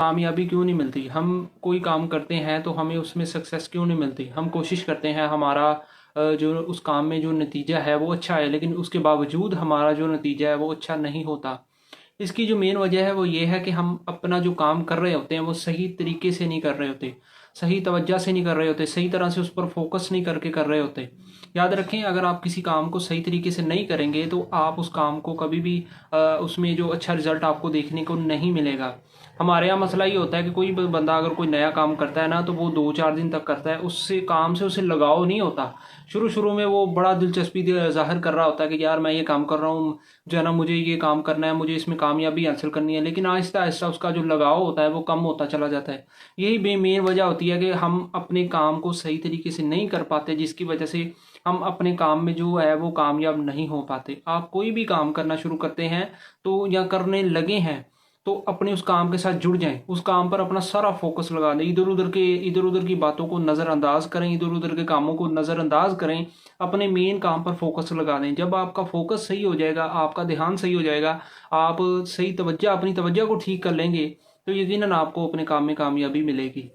कामयाबी क्यों नहीं मिलती? हम कोई काम करते हैं तो हमें उसमें सक्सेस क्यों नहीं मिलती? हम कोशिश करते हैं हमारा जो उस काम में जो नतीजा है वो अच्छा है, लेकिन उसके बावजूद हमारा जो नतीजा है वो अच्छा नहीं होता। इसकी जो मेन वजह है वो ये है कि हम अपना जो काम कर रहे होते हैं वो सही तरीके से नहीं कर रहे होते, सही तवज्जो से नहीं कर रहे होते, सही तरह से उस पर फोकस नहीं करके कर रहे होते। याद रखें, अगर आप किसी काम को सही तरीके से नहीं करेंगे तो आप उस काम को कभी भी उसमें जो अच्छा रिजल्ट आपको देखने को नहीं मिलेगा। हमारे यहाँ मसला ये होता है कि कोई बंदा अगर कोई नया काम करता है ना तो वो 2-4 दिन तक करता है, उससे काम से उसे लगाव नहीं होता। शुरू शुरू में वो बड़ा दिलचस्पी जाहिर कर रहा होता है कि यार मैं ये काम कर रहा हूँ, जो है ना, मुझे ये काम करना है, मुझे इसमें कामयाबी हासिल करनी है, लेकिन आहिस्ता आहिस्ता उसका जो लगाव होता है वो कम होता चला जाता है। यही मेन वजह होती है कि हम अपने काम को सही तरीके से नहीं कर पाते, जिसकी वजह से हम अपने काम में जो है वो कामयाब नहीं हो पाते। आप कोई भी काम करना शुरू करते हैं तो या करने लगे हैं तो अपने उस काम के साथ जुड़ जाएं, उस काम पर अपना सारा फोकस लगा दें, इधर उधर की बातों को नज़रअंदाज करें, इधर उधर के कामों को नज़रअंदाज करें, अपने मेन काम पर फोकस लगा दें। जब आपका फोकस सही हो जाएगा, आपका ध्यान सही हो जाएगा, आप सही तवज्जो अपनी तवज्जो को ठीक कर लेंगे, तो यकीनन आपको अपने काम में कामयाबी मिलेगी।